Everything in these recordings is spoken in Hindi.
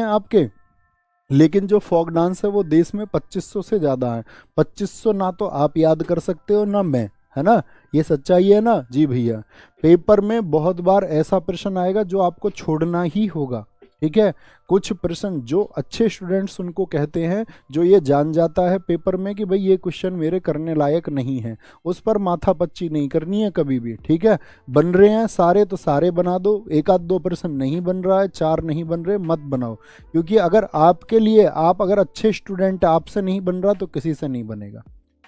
आपके, लेकिन जो फोक डांस है वो देश में 2500 से ज़्यादा है। 2500 ना तो आप याद कर सकते हो ना मैं, है ना, ये सच्चाई है ना जी भैया। पेपर में बहुत बार ऐसा प्रश्न आएगा जो आपको छोड़ना ही होगा, ठीक है। कुछ प्रश्न जो अच्छे स्टूडेंट्स उनको कहते हैं, जो ये जान जाता है पेपर में कि भाई ये क्वेश्चन मेरे करने लायक नहीं है, उस पर माथापच्ची नहीं करनी है कभी भी, ठीक है। बन रहे हैं सारे तो सारे बना दो, एक आध दो प्रश्न नहीं बन रहा है, चार नहीं बन रहे, मत बनाओ, क्योंकि अगर आपके लिए, आप अगर अच्छे स्टूडेंट आपसे नहीं बन रहा तो किसी से नहीं बनेगा,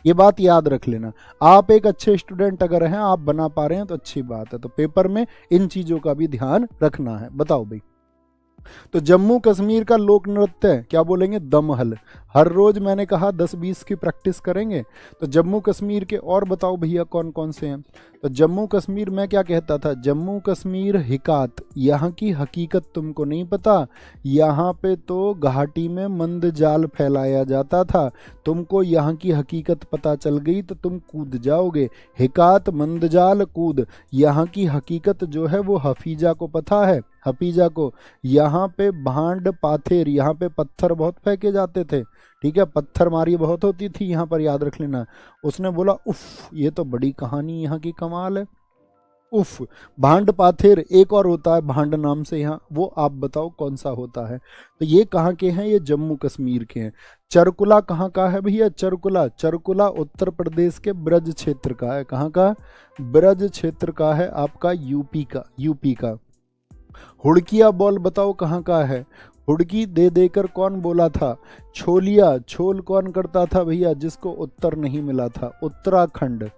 ये बात याद रख लेना। आप एक अच्छे स्टूडेंट अगर हैं, आप बना पा रहे हैं तो अच्छी बात है। तो पेपर में इन चीज़ों का भी ध्यान रखना है। बताओ भाई, तो जम्मू कश्मीर का लोक नृत्य क्या बोलेंगे? दमहल। हर रोज मैंने कहा 10-20 की प्रैक्टिस करेंगे। तो जम्मू कश्मीर के और बताओ भैया कौन कौन से हैं? तो जम्मू कश्मीर में क्या कहता था? जम्मू कश्मीर हिकात, यहाँ की हकीकत तुमको नहीं पता, यहाँ पे तो घाटी में मंद जाल फैलाया जाता था, तुमको यहाँ की हकीकत पता चल गई तो तुम कूद जाओगे। हिकात, मंद जाल, कूद। यहाँ की हकीकत जो है वो हफीजा को पता है, हफीजा को। यहाँ पे भांड पाथेर, यहाँ पे पत्थर बहुत फेंके जाते थे, ठीक है, पत्थर मारी बहुत होती थी यहाँ पर, याद रख लेना। उसने बोला उफ, ये तो बड़ी कहानी यहाँ की कमाल है, उफ। भांड पाथेर, एक और होता है भांड नाम से यहाँ, वो आप बताओ कौन सा होता है? तो ये कहाँ के हैं? ये जम्मू कश्मीर के हैं। चरकुला कहाँ का है भैया? चरकुला, चरकुला उत्तर प्रदेश के ब्रज क्षेत्र का है। कहाँ का? ब्रज क्षेत्र का है, आपका यूपी का, यूपी का। हुड़किया बॉल बताओ कहाँ का है? हुड़की दे देकर कौन बोला था? छोलिया, छोल कौन करता था भैया जिसको उत्तर नहीं मिला था? उत्तराखंड,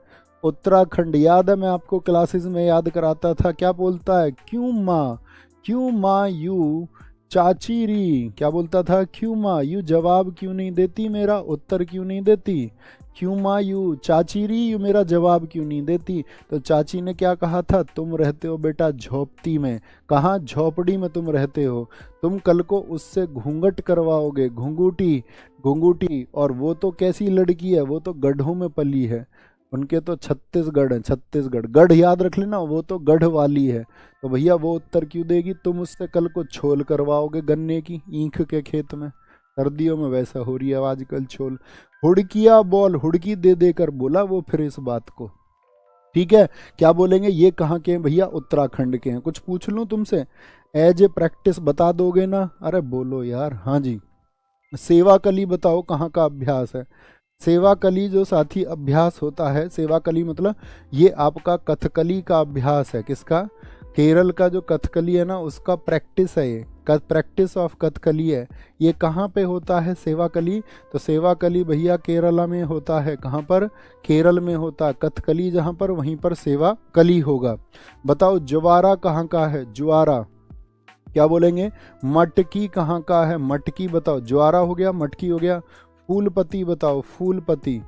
उत्तराखंड। याद है, मैं आपको क्लासेस में याद कराता था, क्या बोलता है? क्यों माँ यू चाची री, क्या बोलता था? क्यों माँ यू जवाब क्यों नहीं देती, मेरा उत्तर क्यों नहीं देती? क्यों माँ यू चाची री, यू मेरा जवाब क्यों नहीं देती? तो चाची ने क्या कहा था? तुम रहते हो बेटा झोपड़ी में। कहाँ? झोपड़ी में तुम रहते हो, तुम कल को उससे घूंघट करवाओगे, घुंघूटी, घुंघूटी। और वो तो कैसी लड़की है? वो तो गढ़ों में पली है, उनके तो छत्तीसगढ़ है, छत्तीसगढ़, गढ़ याद रख लेना, वो तो गढ़ वाली है। तो भैया वो उत्तर क्यों देगी? तुम उससे कल को छोल करवाओगे गन्ने की, ईंख के खेत में। सर्दियों में वैसा हो रही है आजकल छोल। हुड़किया बॉल, हुड़की दे देकर बोला वो फिर इस बात को, ठीक है। क्या बोलेंगे? ये कहाँ के हैं भैया? उत्तराखंड के हैं। कुछ पूछ लूँ तुमसे, एज ए प्रैक्टिस बता दोगे ना? अरे बोलो यार। हाँ जी। सेवा कली बताओ कहाँ का अभ्यास है? सेवा कली जो साथी अभ्यास होता है, सेवा कली मतलब ये आपका कथकली का अभ्यास है। किसका? केरल का जो कथकली है ना, उसका प्रैक्टिस है ये, प्रैक्टिस ऑफ कथकली है। ये कहाँ पे होता है सेवा कली? तो सेवा कली भैया केरला में होता है। कहाँ पर? केरल में होता है। कथकली जहाँ पर, वहीं पर सेवा कली होगा। बताओ ज्वारा कहाँ का है? ज्वारा क्या बोलेंगे? मटकी कहाँ का है? मटकी बताओ। ज्वारा हो गया, मटकी हो गया। फूलपति बताओ, फूलपति,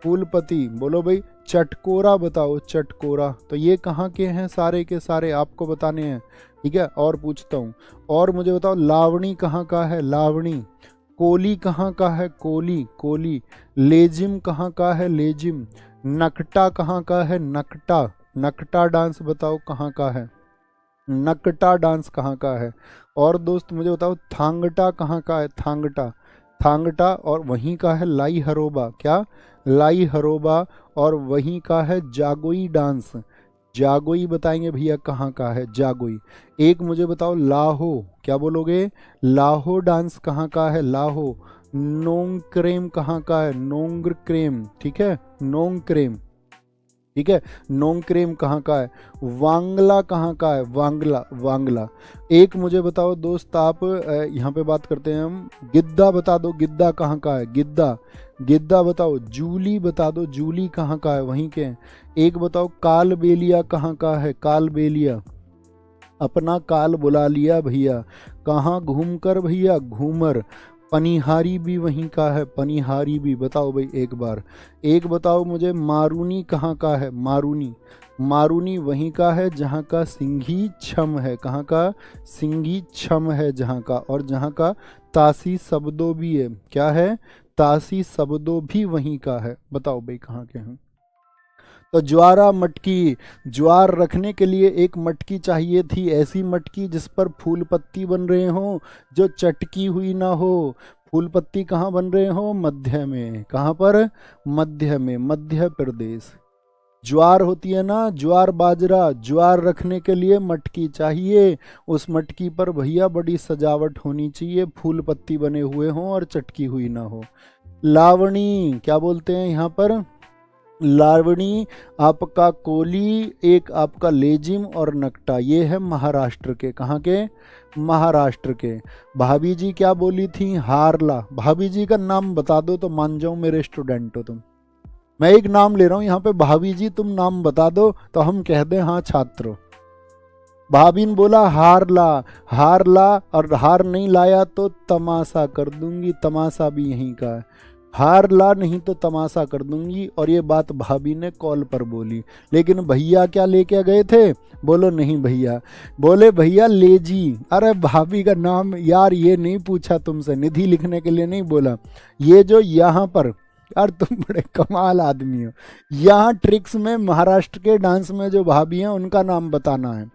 फूलपति बोलो भाई। चटकोरा बताओ, चटकोरा। तो ये कहाँ के हैं? सारे के सारे आपको बताने हैं, ठीक है। और पूछता हूँ, और मुझे बताओ लावणी कहाँ का है? लावणी। कोली कहाँ का है? कोली, कोली। लेजिम कहाँ का है? लेजिम। नकटा कहाँ का है? नकटा, नकटा डांस बताओ कहाँ का है? नकटा डांस कहाँ का है? और दोस्त मुझे बताओ थांगटा कहाँ का है? थांगटा, थांगटा। और वहीं का है लाई हरोबा। क्या? लाई हरोबा। और वहीं का है जागोई डांस। जागोई बताएंगे भैया कहाँ का है? जागोई। एक मुझे बताओ लाहो, क्या बोलोगे? लाहो डांस कहाँ का है? लाहो। नोंगक्रेम कहाँ का है? नोंगक्रेम, ठीक है, नोंगक्रेम, ठीक है। नोंगक्रेम कहाँ का है? वांगला कहाँ का है? वांगला, वांगला। एक मुझे बताओ दोस्त, आप यहाँ पे बात करते हैं हम, गिद्दा बता दो, गिद्दा कहाँ का है? गिद्दा, गिद्दा बताओ। जूली बता दो, जूली कहाँ का है? वहीं के। एक बताओ काल बेलिया कहाँ का है? काल बेलिया। अपना काल बुला लिया भैया। कहाँ घूम कर भैया? घूमर। पनिहारी भी वहीं का है, पनिहारी भी। बताओ भाई एक बार। एक बताओ मुझे मारूनी कहाँ का है? मारूनी, मारूनी वहीं का है जहाँ का सिंघी छम है। कहाँ का? सिंघी छम है जहाँ का। और जहाँ का तासी शब्दों भी है। क्या है? तासी शब्दों भी वहीं का है। बताओ भाई कहाँ के हैं? तो ज्वारा मटकी, ज्वार रखने के लिए एक मटकी चाहिए थी, ऐसी मटकी जिस पर फूल पत्ती बन रहे हो, जो चटकी हुई ना हो। फूल पत्ती कहाँ बन रहे हो? मध्य में। कहाँ पर? मध्य में, मध्य प्रदेश। ज्वार होती है ना, ज्वार बाजरा, ज्वार रखने के लिए मटकी चाहिए, उस मटकी पर भैया बड़ी सजावट होनी चाहिए, फूल पत्ती बने हुए हों और चटकी हुई ना हो। लावणी, क्या बोलते हैं यहाँ पर? लावणी आपका कोली, एक आपका लेजिम और नकटा, ये है महाराष्ट्र के। कहाँ के? महाराष्ट्र के। भाभी जी क्या बोली थी? हारला। भाभी जी का नाम बता दो तो मान जाऊं मेरे स्टूडेंट हो तुम। मैं एक नाम ले रहा हूं यहाँ पे, भाभी जी तुम नाम बता दो तो हम कह दें हाँ छात्र हो। भाभी ने बोला हारला, हारला, और हार नहीं लाया तो तमाशा कर दूंगी, तमाशा भी यहीं का है। हार ला नहीं तो तमाशा कर दूंगी, और ये बात भाभी ने कॉल पर बोली। लेकिन भैया क्या लेके गए थे? बोलो नहीं भैया, बोले भैया लेजी। अरे भाभी का नाम यार ये नहीं पूछा तुमसे, निधि लिखने के लिए नहीं बोला। ये जो यहाँ पर, यार तुम बड़े कमाल आदमी हो। यहाँ ट्रिक्स में महाराष्ट्र के डांस में जो भाभी हैं उनका नाम बताना है।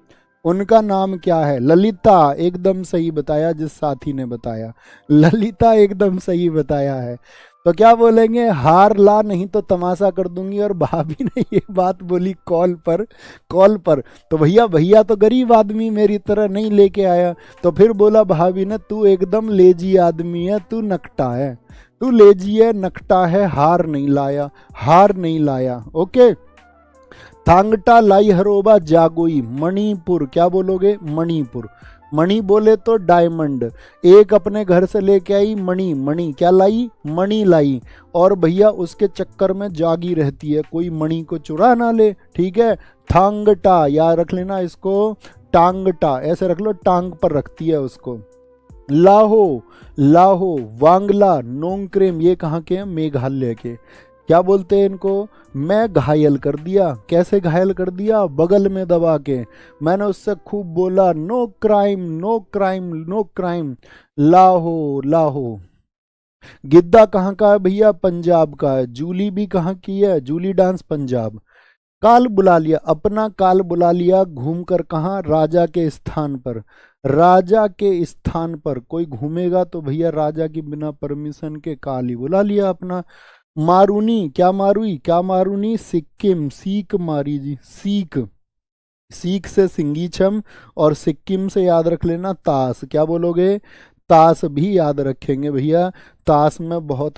उनका नाम क्या है? ललिता, एकदम सही बताया जिस साथी ने बताया, ललिता एकदम सही बताया है। तो क्या बोलेंगे? हार ला नहीं तो तमाशा कर दूंगी। और भाभी ने ये बात बोली कॉल पर, कॉल पर। तो भैया, भैया तो गरीब आदमी मेरी तरह नहीं लेके आया। तो फिर बोला भाभी ने, तू एकदम लेजी आदमी है, तू नकटा है, तू लेजी है, नकटा है, हार नहीं लाया, हार नहीं लाया। ओके। थांगटा लाई हरोबा जागोई, मणिपुर। क्या बोलोगे? मणिपुर। मणि बोले तो डायमंड। एक अपने घर से लेके आई मणि, मणि क्या लाई? मणि लाई। और भैया उसके चक्कर में जागी रहती है, कोई मणि को चुरा ना ले। ठीक है। थांगटा याद रख लेना इसको, टांगटा ऐसे रख लो, टांग पर रखती है उसको। लाहो, लाहो, वांगला, नोंगक्रेम, ये कहाँ के हैं? मेघालय के। क्या बोलते हैं इनको? मैं घायल कर दिया। कैसे घायल कर दिया? बगल में दबा के। मैंने उससे खूब बोला, no crime, no crime, no crime. लाहो, लाहो। गिद्दा कहाँ का है भैया? पंजाब का है। जूली भी कहाँ की है? जूली डांस पंजाब। काल बुला लिया, अपना काल बुला लिया, घूमकर कहाँ? राजा के स्थान पर। राजा के स्थान पर कोई घूमेगा तो भैया राजा की बिना परमिशन के काल ही बुला लिया अपना। मारूनी, क्या मारूई? क्या मारूनी? सिक्किम, सीक मारी जी, सीक। सीक से सिंगीछम, और सिक्किम से याद रख लेना ताश। क्या बोलोगे? ताश भी याद रखेंगे भैया, ताश में बहुत